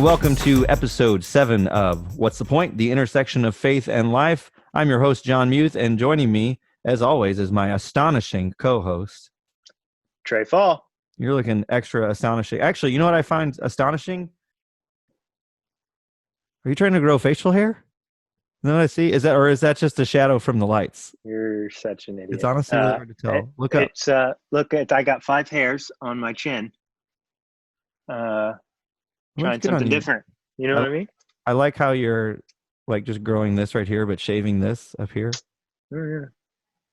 welcome to episode 7 of What's the Point? The intersection of faith and life. I'm your host, John Muth, and joining me, as always, is my astonishing co-host, Trey Fall. You're looking extra astonishing. Actually, you know what I find astonishing? Are you trying to grow facial hair? You know what I see? Is that just a shadow from the lights? You're such an idiot. It's honestly really hard to tell. Look up. I got 5 hairs on my chin. Trying something different. You know what I mean? I like how you're like just growing this right here, but shaving this up here. Oh, yeah.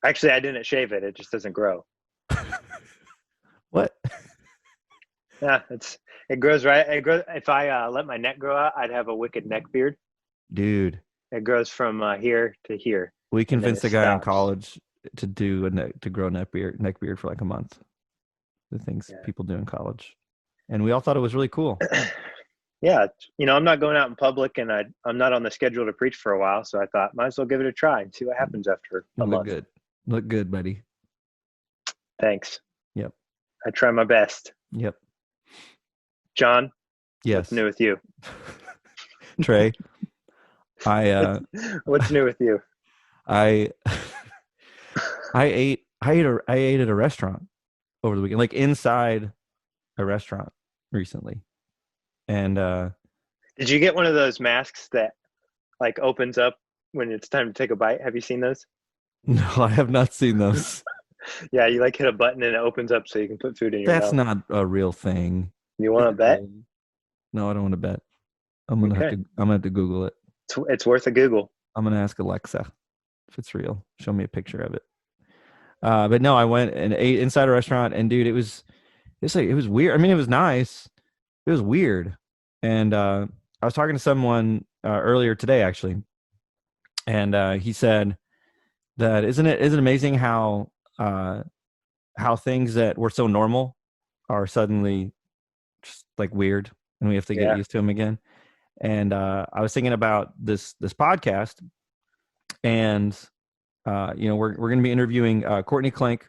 Actually, I didn't shave it. It just doesn't grow. What? Yeah, it grows right. It grows. If I let my neck grow out, I'd have a wicked neck beard. Dude. It grows from here to here. We convinced a guy in college to grow neck beard for like a month. The things people do in college. And we all thought it was really cool. Yeah. I'm not going out in public and I'm not on the schedule to preach for a while. So I thought, might as well give it a try and see what happens after a month. Look good, buddy. Thanks. Yep. I try my best. Yep. John? Yes. What's new with you? Trey? What's new with you? I ate at a restaurant over the weekend, like inside a restaurant recently. And did you get one of those masks that like opens up when it's time to take a bite? Have you seen those? No, I have not seen those. Yeah, you like hit a button and it opens up so you can put food in your mouth. That's not a real thing. You want to bet? No, I don't want to bet. I'm gonna have to Google it. It's worth a Google. I'm gonna ask Alexa if it's real. Show me a picture of it. But no, I went and ate inside a restaurant, and dude, it was weird. I mean, it was nice. It was weird. And I was talking to someone earlier today, actually, and he said that isn't it amazing how things that were so normal are suddenly just like weird, and we have to get used to them again. And I was thinking about this podcast, and we're going to be interviewing Courtney Klenk,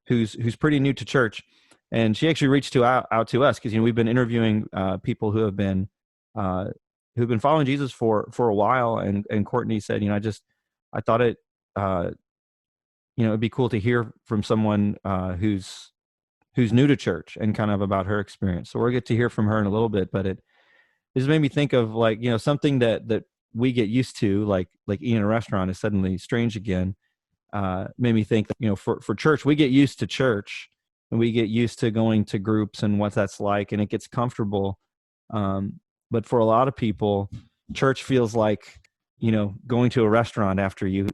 who's pretty new to church, and she actually reached out to us because we've been interviewing people who have been following Jesus for a while, and Courtney said, I thought it it'd be cool to hear from someone who's new to church and kind of about her experience. So we'll get to hear from her in a little bit, but it just made me think of like, something that we get used to, like eating in a restaurant is suddenly strange again. Made me think, for church, we get used to church and we get used to going to groups and what that's like, and it gets comfortable. But for a lot of people, church feels like, going to a restaurant after you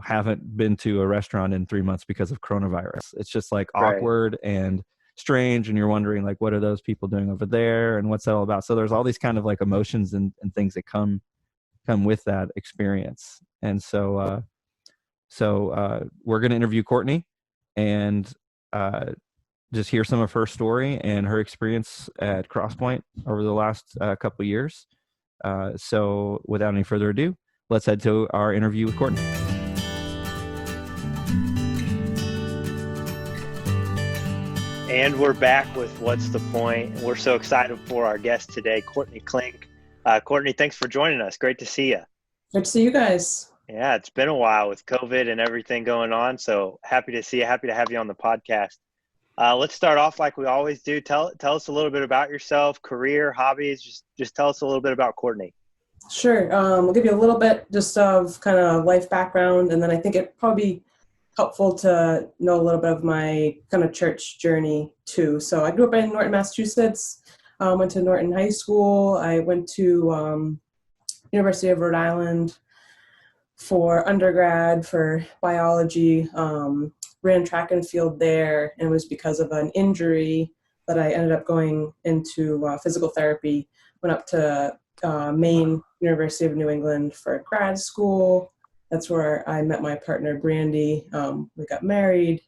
haven't been to a restaurant in 3 months because of coronavirus. It's just like awkward and strange, and you're wondering like, what are those people doing over there and what's that all about? So there's all these kind of like emotions and things that come with that experience. And so we're going to interview Courtney and just hear some of her story and her experience at CrossPointe over the last couple of years. So without any further ado, let's head to our interview with Courtney. And we're back with What's the Point? We're so excited for our guest today, Courtney Klenk. Courtney, thanks for joining us. Great to see you. Good to see you guys. Yeah, it's been a while with COVID and everything going on. So happy to see you. Happy to have you on the podcast. Let's start off like we always do. Tell us a little bit about yourself, career, hobbies. Just tell us a little bit about Courtney. Sure. I'll give you a little bit just of kind of life background, and then I think it'd probably be helpful to know a little bit of my kind of church journey too. So I grew up in Norton, Massachusetts. Went to Norton High School. I went to University of Rhode Island for undergrad for biology. Ran track and field there, and it was because of an injury that I ended up going into physical therapy. Went up to Maine, University of New England for grad school. That's where I met my partner, Brandy. We got married,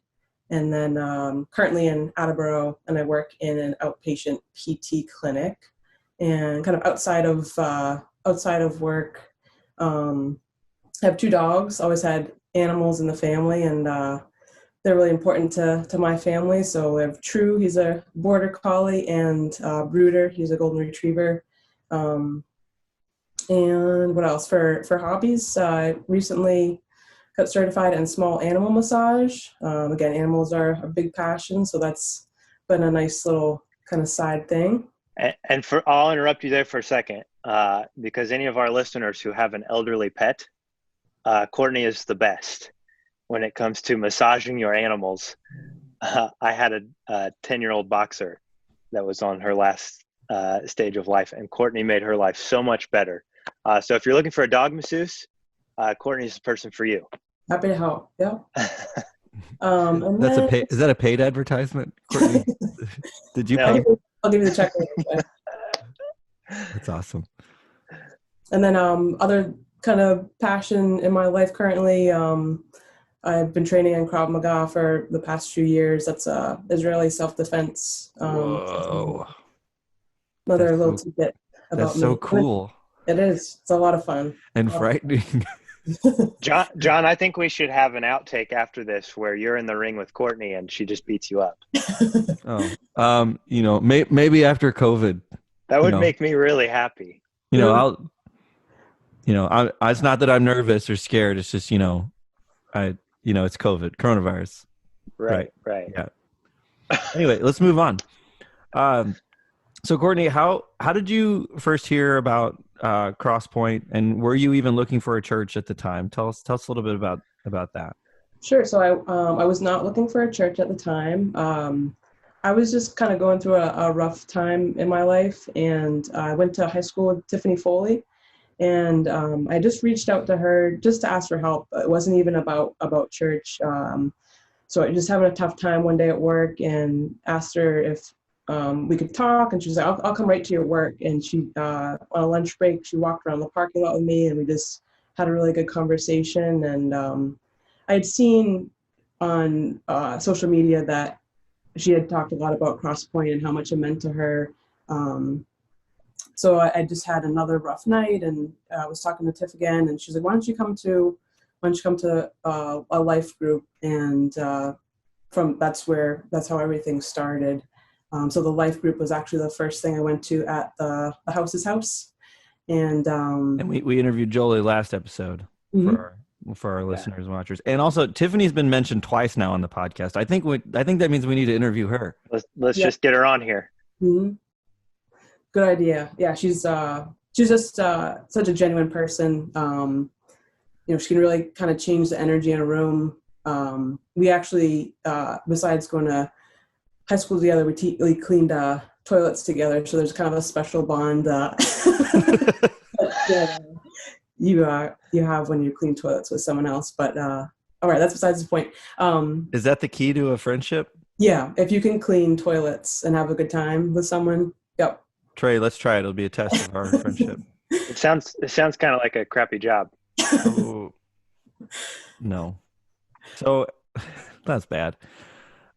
and then currently in Attleboro, and I work in an outpatient PT clinic. And kind of outside of work, I have 2 dogs. Always had animals in the family, and they're really important to my family. So we have True, he's a border collie, and Brooder, he's a golden retriever. And what else for hobbies? I recently got certified in small animal massage. Again, animals are a big passion, so that's been a nice little kind of side thing. And I'll interrupt you there for a second, because any of our listeners who have an elderly pet, Courtney is the best when it comes to massaging your animals. I had a 10-year-old boxer that was on her last stage of life, and Courtney made her life so much better. So if you're looking for a dog masseuse, Courtney's the person for you. Happy to help. Yeah. Is that a paid advertisement, Courtney? Did you pay? I'll give you the check later. That's awesome. And then other kind of passion in my life currently, I've been training in Krav Maga for the past few years. That's Israeli self-defense. Whoa. Another little tidbit about that's so me. Cool. It is. It's a lot of fun. And frightening. John, I think we should have an outtake after this where you're in the ring with Courtney and she just beats you up. Maybe after COVID. That would make me really happy. It's not that I'm nervous or scared. It's just, it's coronavirus. Right. Yeah. Anyway, let's move on. So Courtney, how did you first hear about CrossPointe, and were you even looking for a church at the time? Tell us a little bit about that. Sure. So I was not looking for a church at the time. I was just kind of going through a rough time in my life, and I went to high school with Tiffany Foley, and I just reached out to her just to ask for help. It wasn't even about church. So I was just having a tough time one day at work, and asked her if we could talk, and she was like, I'll come right to your work. And she, on a lunch break, she walked around the parking lot with me, and we just had a really good conversation. And I had seen on social media that she had talked a lot about CrossPointe and how much it meant to her. So I just had another rough night, and I was talking to Tiff again, and she's like, why don't you come to a life group? And that's how everything started. So the life group was actually the first thing I went to at the house's house. And we interviewed Jolie last episode for our listeners and watchers. And also Tiffany's been mentioned twice now on the podcast. I think that means we need to interview her. Let's just get her on here. Mm-hmm. Good idea. Yeah, she's just such a genuine person. She can really kind of change the energy in a room. We actually, besides going to high school together, we cleaned toilets together. So there's kind of a special bond you have when you clean toilets with someone else. But all right, that's besides the point. Is that the key to a friendship? Yeah, if you can clean toilets and have a good time with someone. Yep. Trey, let's try it. It'll be a test of our friendship. It sounds kind of like a crappy job. Oh, no. So that's bad.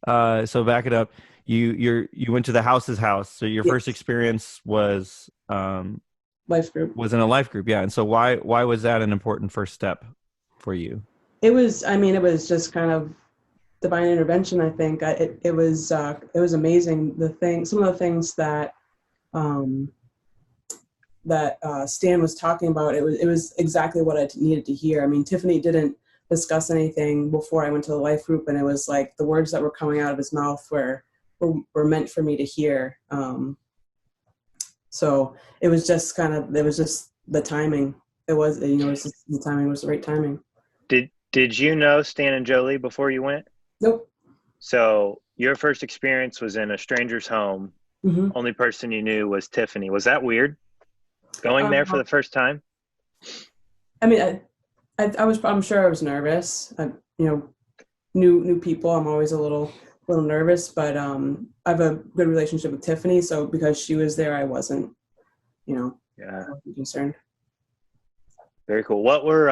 So back it up. You went to the house's house. So your first experience was life group. Was in a life group, yeah. And so why was that an important first step for you? It was just kind of divine intervention. I think it was amazing. Some of the things that Stan was talking about. It was exactly what I needed to hear. I mean, Tiffany didn't discuss anything before I went to the life group, and it was like the words that were coming out of his mouth were meant for me to hear. So it was just the timing. The timing was the right timing. Did you know Stan and Jolie before you went? Nope. So your first experience was in a stranger's home. Mm-hmm. Only person you knew was Tiffany. Was that weird? Going there for the first time? I mean, I'm sure I was nervous. New people, I'm always a little nervous, but I have a good relationship with Tiffany, so because she was there, I wasn't concerned. Very cool. What were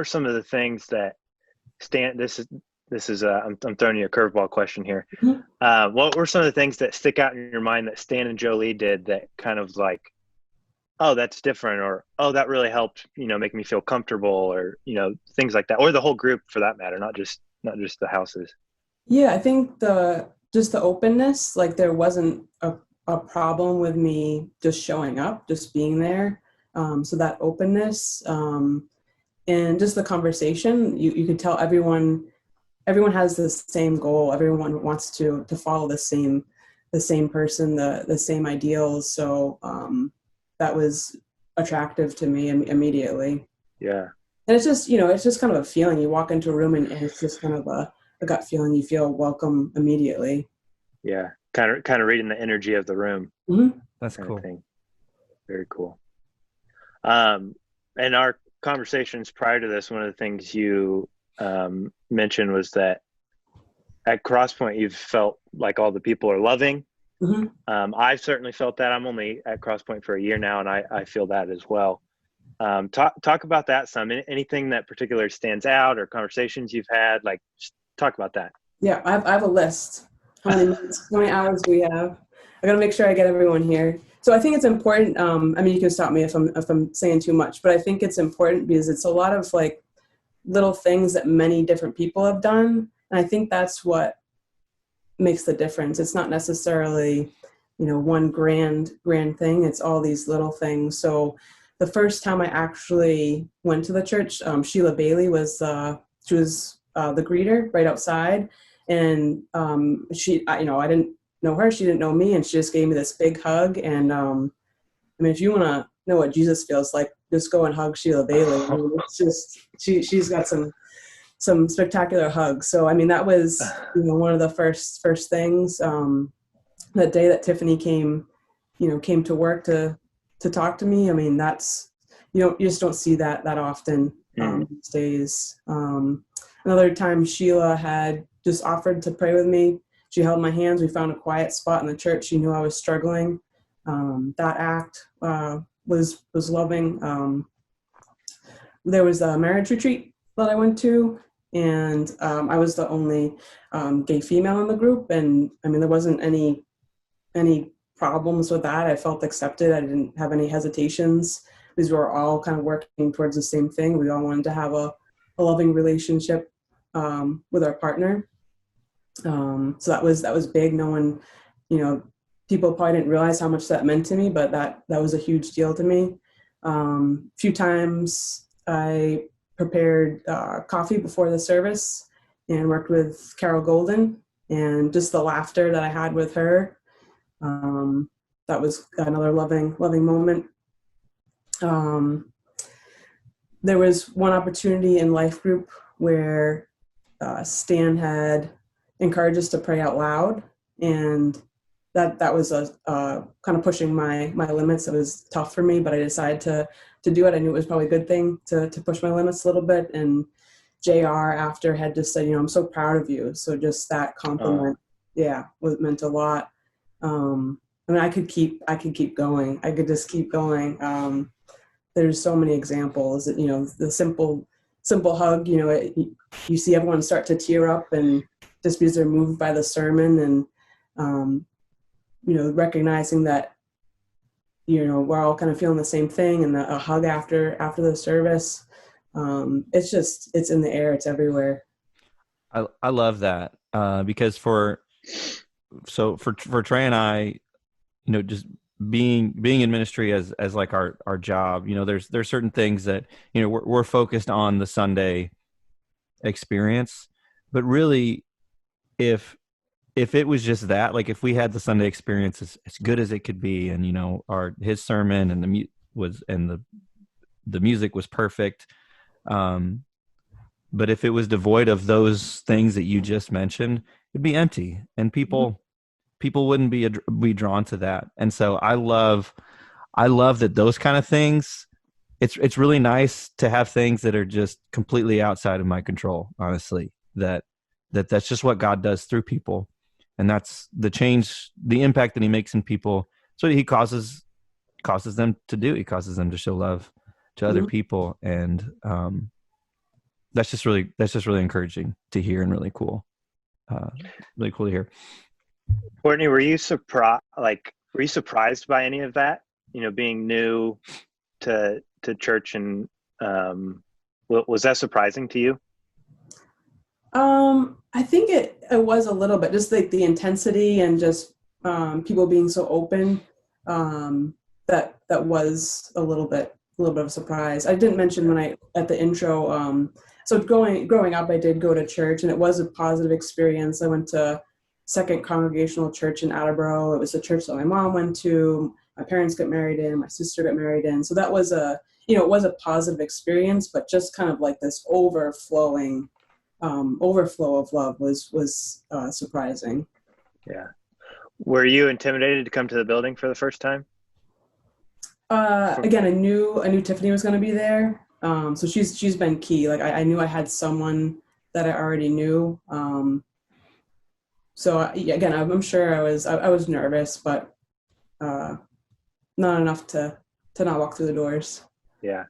some of the things that Stan, this is I'm throwing you a curveball question here. Mm-hmm. What were some of the things that stick out in your mind that Stan and Jolie did that kind of like, oh, that's different, or, oh, that really helped, make me feel comfortable, or, things like that, or the whole group for that matter, not just the houses? Yeah, I think just the openness, like there wasn't a problem with me just showing up, just being there. So that openness, and just the conversation, you could tell everyone has the same goal. Everyone wants to follow the same person, the same ideals. So that was attractive to me immediately. Yeah. And it's just kind of a feeling. You walk into a room and it's just kind of a gut feeling. You feel welcome immediately. Yeah. Kind of reading the energy of the room. Mm-hmm. That's cool. Very cool. And our conversations prior to this, one of the things you mentioned was that at CrossPointe, you've felt like all the people are loving. Mm-hmm. I've certainly felt that. I'm only at CrossPointe for a year now, and I feel that as well. Talk about that some. Anything that particularly stands out, or conversations you've had, like, just talk about that. Yeah, I have a list. How many minutes, how many hours do we have? I got to make sure I get everyone here. So I think it's important. I mean, you can stop me if I'm saying too much, but I think it's important because it's a lot of like little things that many different people have done, and I think that's what makes the difference. It's not necessarily, one grand thing. It's all these little things. So the first time I actually went to the church, Sheila Bailey was she was the greeter right outside, and I didn't know her, she didn't know me, and she just gave me this big hug. And I mean, if you want to know what Jesus feels like, just go and hug Sheila Bailey. I mean, it's just she's got some spectacular hugs. So I mean, that was one of the first things. That day that Tiffany came to work to talk to me. I mean, that's you just don't see that often these days. Another time, Sheila had just offered to pray with me. She held my hands. We found a quiet spot in the church. She knew I was struggling. That act was loving. There was a marriage retreat that I went to, and I was the only gay female in the group. And I mean, there wasn't any problems with that. I felt accepted. I didn't have any hesitations because we were all kind of working towards the same thing. We all wanted to have a loving relationship with our partner. So that was big. No one, people probably didn't realize how much that meant to me, but that was a huge deal to me. A few times I prepared coffee before the service and worked with Carol Golden, and just the laughter that I had with her. That was another loving moment. There was one opportunity in life group where Stan had encouraged us to pray out loud, and that was a kind of pushing my limits. It was tough for me, but I decided to do it. I knew it was probably a good thing to push my limits a little bit. And JR after had just said, I'm so proud of you. So just that compliment, meant a lot. I mean, I could keep going. I could just keep going. There's so many examples that, the simple hug, you see everyone start to tear up, and just because they're moved by the sermon, and, recognizing that, we're all kind of feeling the same thing, and a hug after the service. It's in the air. It's everywhere. I love that because for Trey and I, just being in ministry as like our job, there's certain things that, we're focused on the Sunday experience, but really if it was just that, like if we had the Sunday experience as good as it could be, and, his sermon and the music was perfect. But if it was devoid of those things that you just mentioned, it'd be empty, and people wouldn't be drawn to that. And so I love that those kind of things, it's really nice to have things that are just completely outside of my control, honestly, that's just what God does through people. And that's the change, the impact that he makes in people. So he causes them to do. He causes them to show love to other people. And that's just really encouraging to hear, and really cool. Really cool to hear. Courtney, were you surprised by any of that? Being new to church, and was that surprising to you? I think it was a little bit, just like the intensity, and just people being so open, that was a little bit of a surprise. I didn't mention at the intro. So growing up, I did go to church, and it was a positive experience. I went to Second Congregational Church in Attleboro. It was a church that my mom went to. My parents got married in. My sister got married in. So that was it was a positive experience, but just kind of like this overflow of love was surprising. Yeah. Were you intimidated to come to the building for the first time? Again, I knew Tiffany was going to be there. So she's been key. Like I knew I had someone that I already knew. So again, I'm sure I was nervous, but not enough to not walk through the doors. Yeah.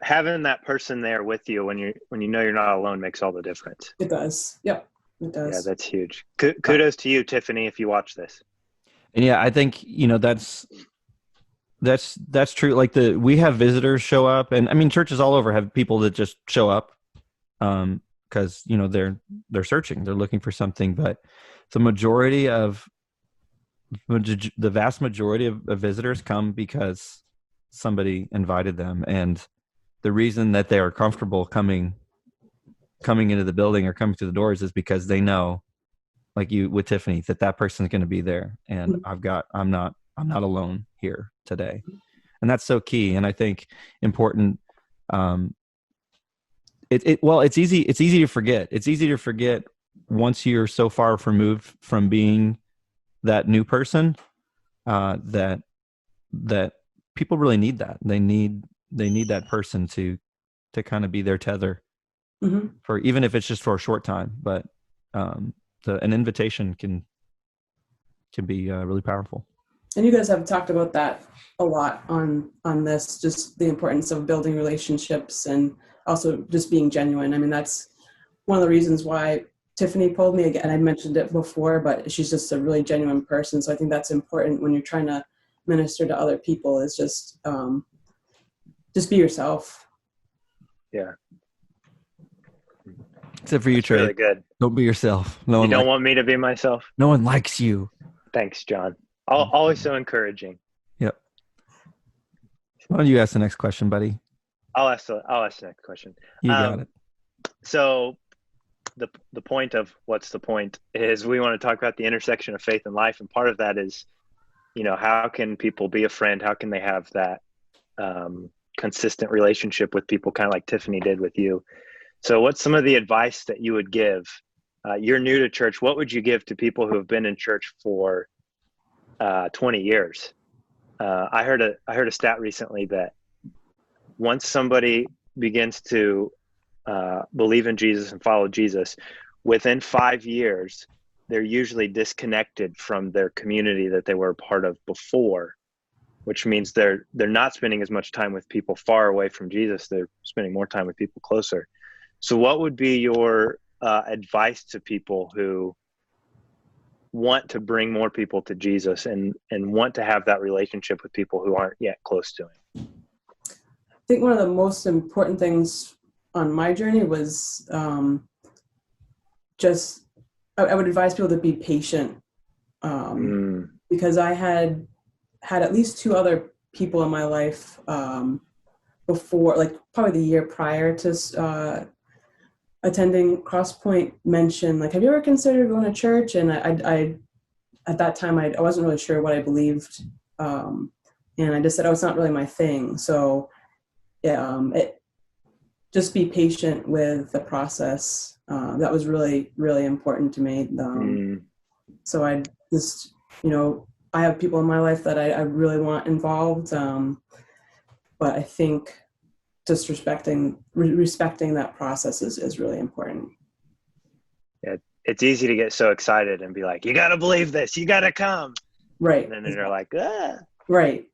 Having that person there with you when you know you're not alone makes all the difference. It does. Yep. It does. Yeah, that's huge. Kudos to you, Tiffany, if you watch this. And yeah, I think, that's true. Like we have visitors show up, and I mean, churches all over have people that just show up, because, they're searching, they're looking for something, but the vast majority of visitors come because somebody invited them. And the reason that they are comfortable coming into the building or coming through the doors is because they know, like you with Tiffany, that person's going to be there, and I'm not alone here today. And that's so key. And I think important. It's easy to forget. It's easy to forget once you're so far removed from being that new person, that people really need that. They need that person to kind of be their tether, for, even if it's just for a short time. But an invitation can be really powerful. And you guys have talked about that a lot on this, just the importance of building relationships and also just being genuine. I mean, that's one of the reasons why Tiffany pulled me. Again, I mentioned it before, but she's just a really genuine person. So I think that's important when you're trying to minister to other people, is just be yourself. Yeah. Except for you, Trey. Really good. Don't be yourself. You don't want me to be myself? No one likes you. Thanks, John. Always so encouraging. Yep. Why don't you ask the next question, buddy? I'll ask the next question. You got it. So the point of what's the point is we want to talk about the intersection of faith and life. And part of that is, how can people be a friend? How can they have that consistent relationship with people, kind of like Tiffany did with you? So what's some of the advice that you would give? You're new to church. What would you give to people who have been in church for 20 years? I heard a stat recently that once somebody begins to believe in Jesus and follow Jesus, within 5 years, they're usually disconnected from their community that they were a part of before, which means they're not spending as much time with people far away from Jesus. They're spending more time with people closer. So what would be your advice to people who want to bring more people to Jesus and want to have that relationship with people who aren't yet close to him? I think one of the most important things on my journey was I would advise people to be patient, because I had at least 2 other people in my life before, like probably the year prior to attending CrossPointe, mention, like, have you ever considered going to church? And I at that time I wasn't really sure what I believed, and I just said, oh, it's not really my thing. So just be patient with the process. That was really, really important to me. So I just, I have people in my life that I really want involved, but I think just respecting that process is really important. Yeah, it's easy to get so excited and be like, you got to believe this, you got to come. Right. And then they're like, ah. Right.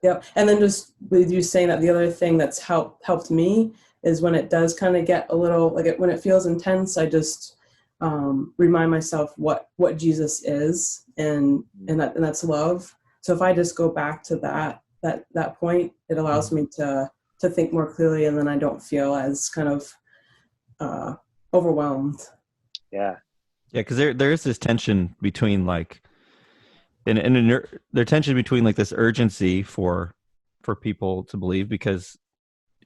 Yep. And then just with you saying that, the other thing that's helped me is when it does kind of get a little, like when it feels intense, I just remind myself what Jesus is, and that's love. So if I just go back to that point, it allows me to think more clearly, and then I don't feel as kind of overwhelmed. Yeah. Because there is this tension between, like, and the tension between like this urgency for people to believe, because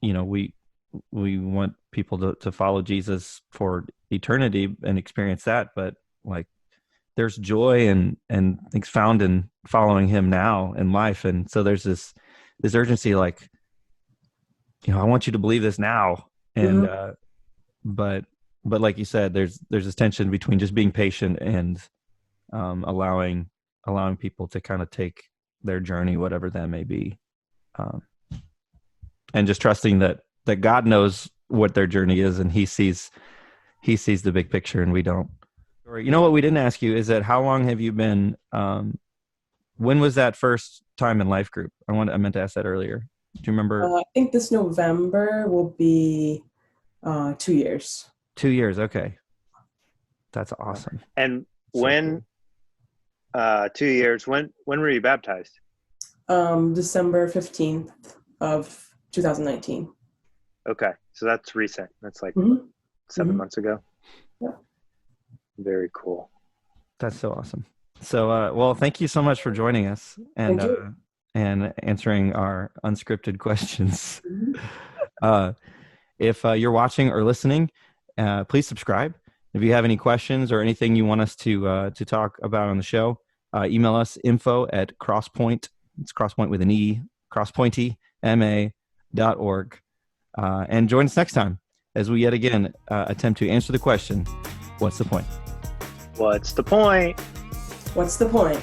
we want people to follow Jesus for eternity and experience that, but like there's joy and things found in following him now in life. And so there's this urgency, like, I want you to believe this now. And but like you said, there's this tension between just being patient and allowing people to kind of take their journey, whatever that may be, and just trusting that God knows what their journey is, and he sees the big picture and we don't. What we didn't ask you is that how long have you been, when was that first time in life group? I meant to ask that earlier. Do you remember? I think this November will be 2 years. 2 years. Okay. That's awesome. And when, 2 years, when were you baptized? December 15th of 2019. Okay. So that's recent. That's like 7 months ago. Yeah. Very cool. That's so awesome. So, well, thank you so much for joining us and answering our unscripted questions. If you're watching or listening, please subscribe. If you have any questions or anything you want us to talk about on the show, email us info@CrossPointe. It's CrossPointe with an E, CrossPointema.org. And join us next time as we yet again attempt to answer the question, what's the point? What's the point? What's the point?